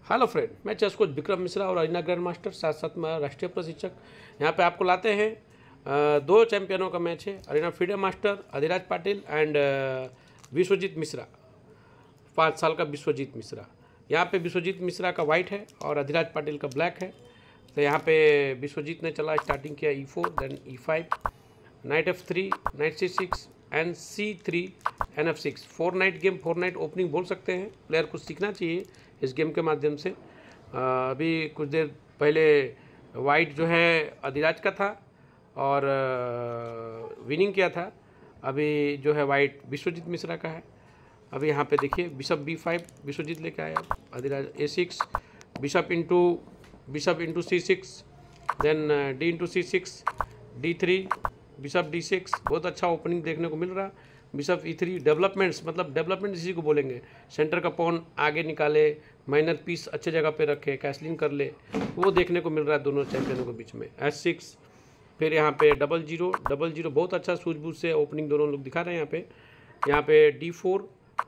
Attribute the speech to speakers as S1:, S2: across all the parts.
S1: Hello friend, मैं chess coach Vikram Mishra और arena grand master, साथ साथ में राष्ट्रीय प्रशिक्षक। यहाँ पे आपको लाते हैं दो चैंपियनों का मैच है। Arena freedom master Adhiraj Patil and Vishwajeet Mishra, 5 साल का विश्वजीत मिश्रा। यहाँ पे विश्वजीत मिश्रा का वाइट है और अधिराज पाटिल का ब्लैक है। तो यहाँ पे विश्वजीत ने चला स्टार्टिंग किया E4, then E5, knight F3, knight C6 and C3 and F6। 4 knight game, 4 knight opening बोल सकते हैं। प्लेयर कुछ सीखना चाहिए इस गेम के माध्यम से। अभी कुछ देर पहले वाइट जो है अधिराज का था और विनिंग किया था। अभी जो है वाइट विश्वजीत मिश्रा का है। अभी यहाँ पे देखिए बिशप B5 विश्वजीत लेके आया, Adhiraj A6, bishop into C6, then D into C6, D3, bishop D6। बहुत अच्छा ओपनिंग देखने को मिल रहा। बिशप E3, डेवलपमेंट्स, मतलब डेवलपमेंट इसी को बोलेंगे। सेंटर का पॉन आगे निकाले, माइनर पीस अच्छे जगह पे रखे, कैसलिंग कर ले, वो देखने को मिल रहा है दोनों चैंपियनों के बीच में। S6, फिर यहाँ पे डबल जीरो, बहुत अच्छा सूझबूझ से ओपनिंग दोनों लोग दिखा रहे हैं। यहाँ पे D4,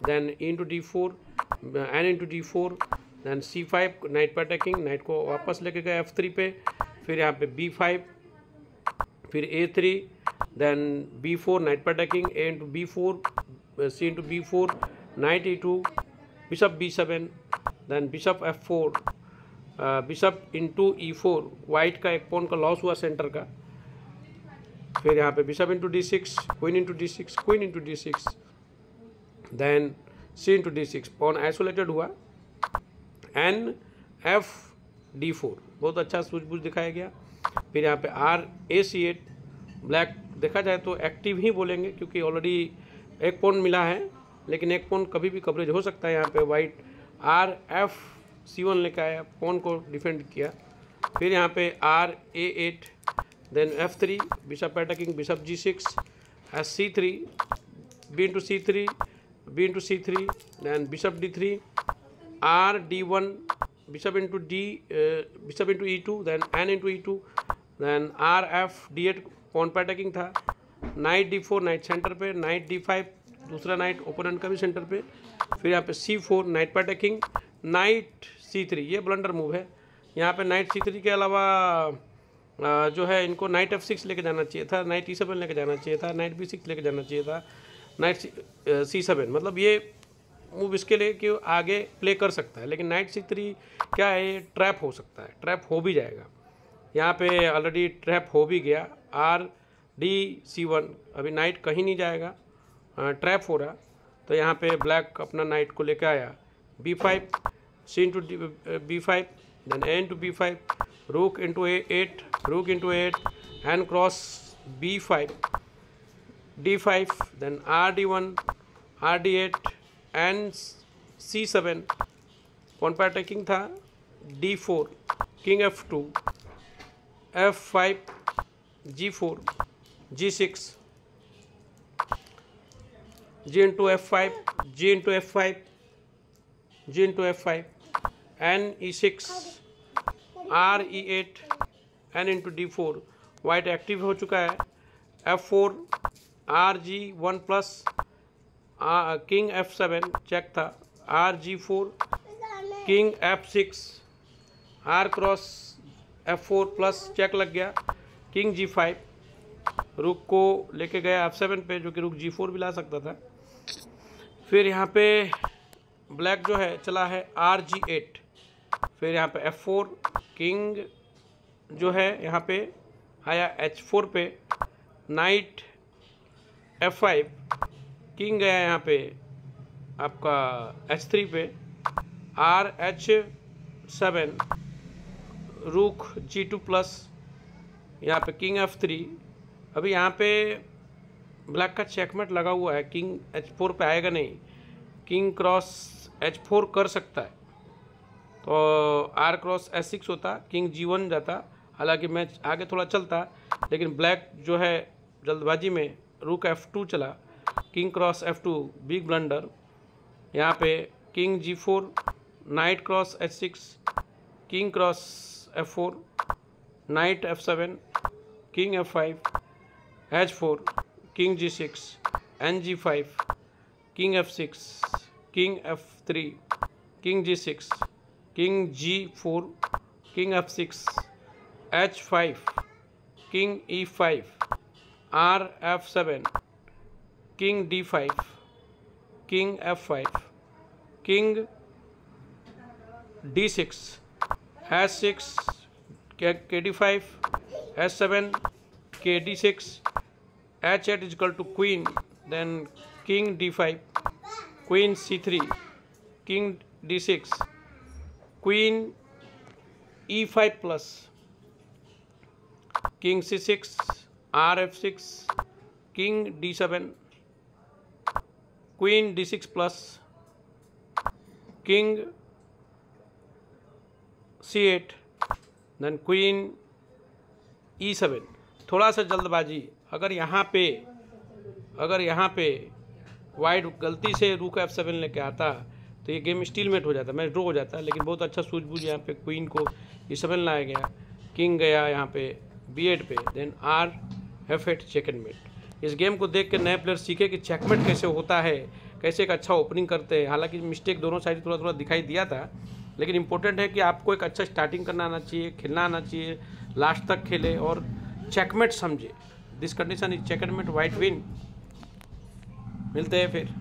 S1: then E into D4, N into D4, then C5, knight पर अटैकिंग, नाइट को वापस लेके गए F3 पे। फिर यहाँ पे B5, फिर A3, देन B4, नाइट पर attacking, A into B4, C into B4, knight E2, bishop B7, then bishop F4, bishop into E4। White का एक पॉन का लॉस हुआ सेंटर का। फिर यहाँ पे bishop into D6, queen into D6, queen into D6, then C into D6, pawn isolated हुआ। N F D4, बहुत अच्छा सूझबूझ दिखाया गया। फिर यहाँ पे R A C8, ब्लैक देखा जाए तो एक्टिव ही बोलेंगे क्योंकि ऑलरेडी एक पॉन मिला है, लेकिन एक पॉन कभी भी कवरेज हो सकता है। यहाँ पे वाइट R F C1 लेकर आया, पॉन को डिफेंड किया। फिर यहाँ पे R A8, then F3, bishop attacking, bishop G6, C3, B into C3, B into C3, then bishop D3, R D1, bishop into E2, then N into E2, then R F D8, pawn पर attacking था। Knight D4, knight centre पे, knight D5, दूसरा night opponent का भी centre पे। फिर यहाँ पे C4, नाइट पर अटैकिंग, नाइट C3, ये ब्लंडर मूव है। यहाँ पे नाइट C3 के अलावा जो है इनको नाइट F6 लेके जाना चाहिए था, नाइट E7 लेके जाना चाहिए था, नाइट B6 लेके जाना चाहिए था, नाइट C7। मतलब ये मूव इसके लिए कि आगे प्ले कर सकता है, लेकिन नाइट C3 क्या है, ये ट्रैप हो सकता है, ट्रैप हो भी जाएगा। यहाँ पे ऑलरेडी ट्रैप हो भी गया। R D C1, अभी नाइट कहीं नहीं जाएगा, ट्रैप हो रहा। तो यहाँ पे ब्लैक अपना नाइट को लेकर आया, B5, C into B5, then A into B5, rook into A8, rook into A8, N cross B5, D5, then R D1, R D8 and C7, pawn पर अटैकिंग था, D4, king F2, F5, G4, G6, G into F5, G into F5, G into F5, N E6, R E8, N into D4। White active हो चुका है। F4, R G1 plus, king F7 check था, R G4, king F6, R cross F4 plus check लग गया, king G5, रुक को लेके गया F7 पे, जो कि रुक G4 भी ला सकता था। फिर यहाँ पे ब्लैक जो है चला है R G8, फिर यहाँ पे F4, किंग जो है यहाँ पे आया H4 पे, नाइट F5, किंग गया यहाँ पे आपका H3 पे, R H7, रूक G2 प्लस, यहाँ पे किंग F3। अभी यहाँ पे ब्लैक का चेकमेट लगा हुआ है, किंग H4 पे आएगा नहीं, किंग क्रॉस H4 कर सकता है, तो R क्रॉस H6 होता, किंग G1 जाता। हालांकि मैच आगे थोड़ा चलता, लेकिन ब्लैक जो है जल्दबाजी में रूक F2 चला, king cross F2, big blunder. यहाँ पे king G4, night cross H6, king cross F4, night F7, king F5, H4, king G6, N G5, king F6, king F3, king G6, king G4, king F6, H5, king E5, R F7, king D5, king F5, king D6, H6, KD5, H7, KD6, H8 is equal to queen, then king D5, queen C3, king D6, queen E5 plus, king C6, R F6, king D7, queen D6 plus, king C8, then queen E7। थोड़ा सा जल्दबाजी, अगर यहाँ पे white गलती से रूक F7 लेके आता तो ये गेम स्टीलमेट हो जाता, मैच ड्रॉ हो जाता। लेकिन बहुत अच्छा सूझबूझ यहाँ पे क्वीन को E7 लाया गया, किंग गया यहाँ पे B8 पे, देन R F8 चेकमेट। इस गेम को देख के नए प्लेयर सीखे कि चेकमेट कैसे होता है, कैसे एक अच्छा ओपनिंग करते हैं। हालांकि मिस्टेक दोनों साइड थोड़ा थोड़ा दिखाई दिया था, लेकिन इंपॉर्टेंट है कि आपको एक अच्छा स्टार्टिंग करना आना चाहिए, खेलना आना चाहिए, लास्ट तक खेले और चेकमेट समझे। This condition is checkmate, white win. मिलते हैं फिर।